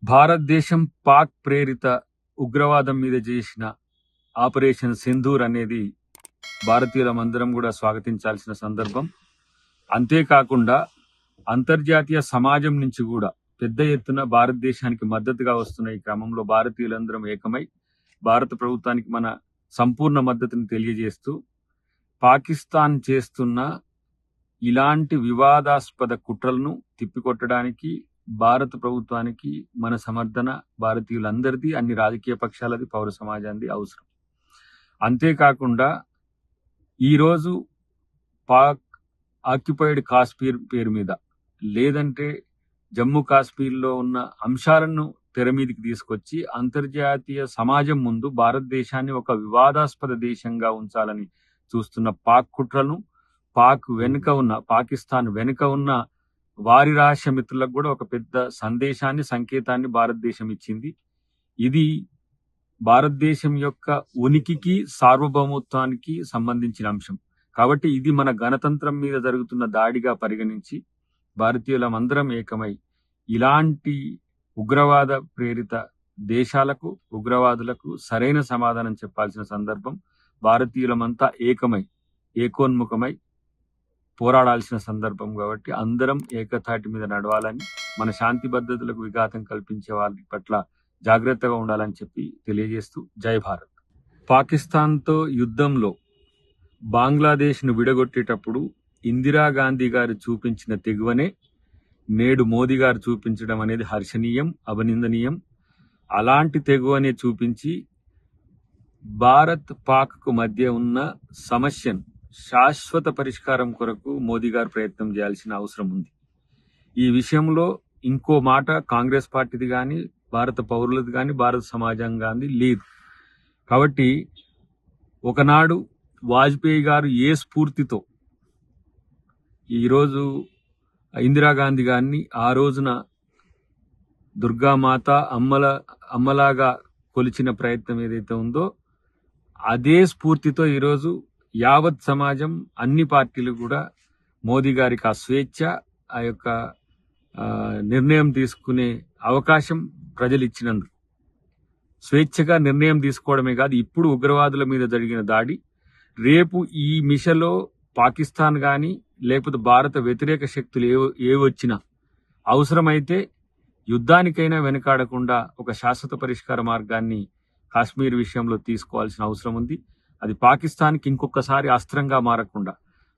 భారతదేశం పాక్ ప్రేరిత ఉగ్రవాదం మీద చేసిన ఆపరేషన్ సింధూర్ అనేది భారతీయులమందరం కూడా స్వాగతించాల్సిన సందర్భం. అంతేకాకుండా అంతర్జాతీయ సమాజం నుంచి కూడా పెద్ద ఎత్తున భారతదేశానికి మద్దతుగా వస్తున్న ఈ క్రమంలో భారతీయులందరం ఏకమై భారత ప్రభుత్వానికి మన సంపూర్ణ మద్దతుని తెలియజేస్తూ పాకిస్తాన్ చేస్తున్న ఇలాంటి వివాదాస్పద కుట్రలను తిప్పికొట్టడానికి భారత ప్రభుత్వానికి మన సమర్థన భారతీయులందరిది, అన్ని రాజకీయ పక్షాలది, పౌర సమాజానికి అవసరం. అంతేకాకుండా ఈరోజు పాక్ ఆక్యుపైడ్ కాశ్మీర్ పేరు మీద, లేదంటే జమ్మూ కాశ్మీర్లో ఉన్న అంశాలను తెర మీదకి తీసుకొచ్చి అంతర్జాతీయ సమాజం ముందు భారతదేశాన్ని ఒక వివాదాస్పద దేశంగా ఉంచాలని చూస్తున్న పాక్ కుట్రలను, పాక్ వెనుక ఉన్న, పాకిస్తాన్ వెనుక ఉన్న వారి రహస్య మిత్రులకు కూడా ఒక పెద్ద సందేశాన్ని, సంకేతాన్ని భారతదేశం ఇచ్చింది. ఇది భారతదేశం యొక్క ఉనికికి, సార్వభౌమత్వానికి సంబంధించిన అంశం. కాబట్టి ఇది మన గణతంత్రం మీద జరుగుతున్న దాడిగా పరిగణించి భారతీయులమందరం ఏకమై ఇలాంటి ఉగ్రవాద ప్రేరిత దేశాలకు, ఉగ్రవాదులకు సరైన సమాధానం చెప్పాల్సిన సందర్భం. భారతీయులమంతా ఏకమై, ఏకోన్ముఖమై పోరాడాల్సిన సందర్భం. కాబట్టి అందరం ఏకతాటి మీద నడవాలని, మన శాంతి భద్రతలకు విఘాతం కల్పించే వారి పట్ల జాగ్రత్తగా ఉండాలని చెప్పి తెలియజేస్తూ జై భారత్. పాకిస్తాన్తో యుద్ధంలో బంగ్లాదేశ్ను విడగొట్టేటప్పుడు ఇందిరాగాంధీ గారు చూపించిన తెగువనే నేడు మోదీ గారు చూపించడం అనేది హర్షణీయం, అభినందనీయం. అలాంటి తెగువనే చూపించి భారత్ పాక్కు మధ్య ఉన్న సమస్యను శాశ్వత పరిష్కారం కొరకు మోదీ గారు ప్రయత్నం చేయాల్సిన అవసరం ఉంది. ఈ విషయంలో ఇంకో మాట కాంగ్రెస్ పార్టీది కానీ, భారత పౌరులది కానీ, భారత సమాజం కానీ లేదు. కాబట్టి ఒకనాడు వాజ్పేయి గారు ఏ స్ఫూర్తితో ఈరోజు ఇందిరాగాంధీ గారిని ఆ రోజున దుర్గామాత అమ్మలాగా కొలిచిన ప్రయత్నం ఏదైతే ఉందో, అదే స్ఫూర్తితో ఈరోజు యావత్ సమాజం, అన్ని పార్టీలు కూడా మోదీ గారికి ఆ స్వేచ్ఛ, ఆ యొక్క నిర్ణయం తీసుకునే అవకాశం ప్రజలు ఇచ్చినందుకు, స్వేచ్ఛగా నిర్ణయం తీసుకోవడమే కాదు, ఇప్పుడు ఉగ్రవాదుల మీద జరిగిన దాడి, రేపు ఈ మిషలో పాకిస్తాన్ కానీ లేకపోతే భారత వ్యతిరేక శక్తులు ఏ వచ్చినా అవసరమైతే యుద్ధానికైనా వెనకాడకుండా ఒక శాశ్వత పరిష్కార మార్గాన్ని కాశ్మీర్ విషయంలో తీసుకోవాల్సిన అవసరం ఉంది. అది పాకిస్తాన్కి ఇంకొకసారి అస్త్రంగా మారకుండా,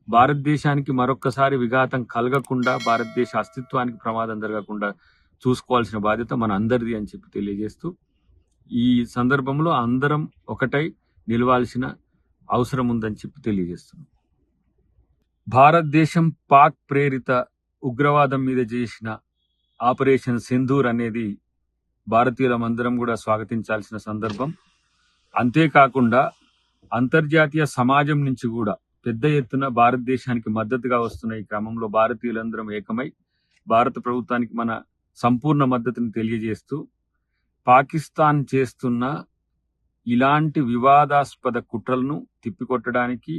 భారతదేశానికి మరొక్కసారి విఘాతం కలగకుండా, భారతదేశ అస్తిత్వానికి ప్రమాదం జరగకుండా చూసుకోవాల్సిన బాధ్యత మన అందరిది అని చెప్పి తెలియజేస్తూ ఈ సందర్భంలో అందరం ఒకటై నిలవాల్సిన అవసరం ఉందని చెప్పి తెలియజేస్తున్నాం. భారతదేశం పాక్ ప్రేరిత ఉగ్రవాదం మీద చేసిన ఆపరేషన్ సింధూర్ అనేది భారతీయులమందరం కూడా స్వాగతించాల్సిన సందర్భం. అంతేకాకుండా అంతర్జాతీయ సమాజం నుంచి కూడా పెద్ద ఎత్తున భారతదేశానికి మద్దతుగా వస్తున్న ఈ క్రమంలో భారతీయులందరం ఏకమై భారత ప్రభుత్వానికి మన సంపూర్ణ మద్దతుని తెలియజేస్తూ పాకిస్తాన్ చేస్తున్న ఇలాంటి వివాదాస్పద కుట్రలను తిప్పికొట్టడానికి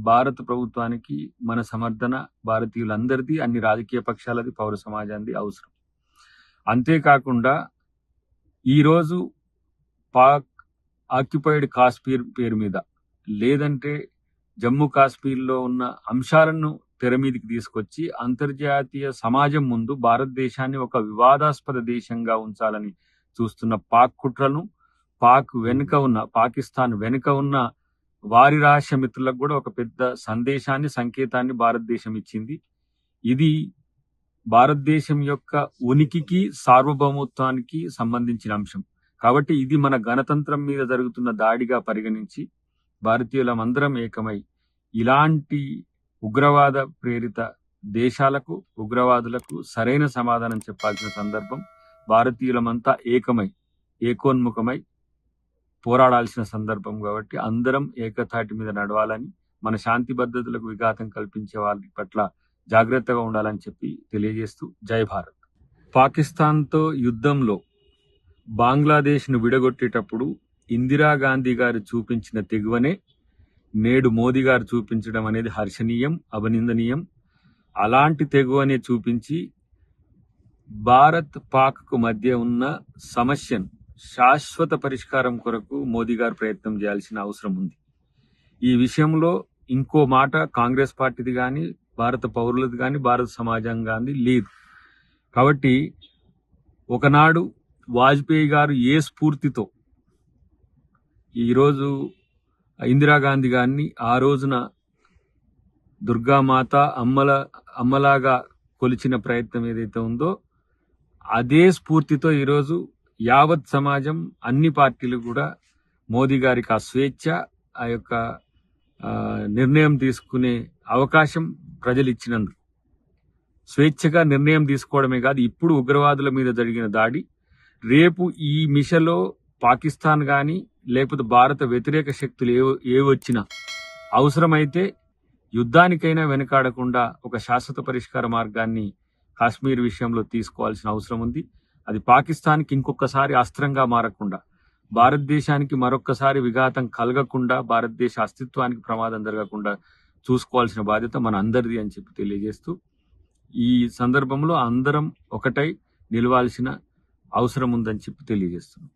భారత ప్రభుత్వానికి మన సమర్థన భారతీయులందరిది, అన్ని రాజకీయ పక్షాలది, పౌర సమాజానికి అవసరం. అంతేకాకుండా ఈరోజు పాక్ ఆక్యుపైడ్ కాశ్మీర్ పేరు మీద, లేదంటే జమ్మూ కాశ్మీర్లో ఉన్న అంశాలను తెర మీదకి తీసుకొచ్చి అంతర్జాతీయ సమాజం ముందు భారతదేశాన్ని ఒక వివాదాస్పద దేశంగా ఉంచాలని చూస్తున్న పాక్ కుట్రలను, పాక్ వెనుక ఉన్న, పాకిస్తాన్ వెనుక ఉన్న వారి రహస్య మిత్రులకు కూడా ఒక పెద్ద సందేశాన్ని, సంకేతాన్ని భారతదేశం ఇచ్చింది. ఇది భారతదేశం యొక్క ఉనికికి, సార్వభౌమత్వానికి సంబంధించిన అంశం. కాబట్టి ఇది మన గణతంత్రం మీద జరుగుతున్న దాడిగా పరిగణించి భారతీయులమందరం ఏకమై ఇలాంటి ఉగ్రవాద ప్రేరిత దేశాలకు, ఉగ్రవాదులకు సరైన సమాధానం చెప్పాల్సిన సందర్భం. భారతీయులమంతా ఏకమై, ఏకోన్ముఖమై పోరాడాల్సిన సందర్భం. కాబట్టి అందరం ఏకతాటి మీద నడవాలని, మన శాంతి భద్రతలకు విఘాతం కల్పించే వారి పట్ల జాగ్రత్తగా ఉండాలని చెప్పి తెలియజేస్తూ జై భారత్. పాకిస్తాన్తో యుద్ధంలో బంగ్లాదేశ్ను విడగొట్టేటప్పుడు ఇందిరాగాంధీ గారు చూపించిన తెగువనే నేడు మోదీ గారు చూపించడం అనేది హర్షణీయం, అభినందనీయం. అలాంటి తెగువనే చూపించి భారత్ పాక్ కు మధ్య ఉన్న సమస్యను శాశ్వత పరిష్కారం కొరకు మోదీ గారు ప్రయత్నం చేయాల్సిన అవసరం ఉంది. ఈ విషయంలో ఇంకో మాట కాంగ్రెస్ పార్టీది కానీ, భారత పౌరులది కానీ, భారత సమాజం కానీ లేదు. కాబట్టి ఒకనాడు వాజ్పేయి గారు ఏ స్ఫూర్తితో ఈరోజు ఇందిరాగాంధీ గారిని ఆ రోజున దుర్గామాత అమ్మలాగా కొలిచిన ప్రయత్నం ఏదైతే ఉందో అదే స్ఫూర్తితో ఈరోజు యావత్ సమాజం, అన్ని పార్టీలు కూడా మోదీ గారికి ఆ స్వేచ్ఛ, ఆ యొక్క నిర్ణయం తీసుకునే అవకాశం ప్రజలు ఇచ్చినందుకు, స్వేచ్ఛగా నిర్ణయం తీసుకోవడమే కాదు, ఇప్పుడు ఉగ్రవాదుల మీద జరిగిన దాడి, రేపు ఈ మిషలో పాకిస్తాన్ కానీ లేకపోతే భారత వ్యతిరేక శక్తులు ఏ వచ్చినా అవసరమైతే యుద్ధానికైనా వెనకాడకుండా ఒక శాశ్వత పరిష్కార మార్గాన్ని కాశ్మీర్ విషయంలో తీసుకోవాల్సిన అవసరం ఉంది. అది పాకిస్తాన్కి ఇంకొకసారి అస్త్రంగా మారకుండా, భారతదేశానికి మరొక్కసారి విఘాతం కలగకుండా, భారతదేశ అస్తిత్వానికి ప్రమాదం జరగకుండా చూసుకోవాల్సిన బాధ్యత మన అందరిది అని చెప్పి తెలియజేస్తూ, ఈ సందర్భంలో అందరం ఒకటై నిలవాల్సిన అవసరం ఉందని చెప్పి తెలియజేస్తున్నాం.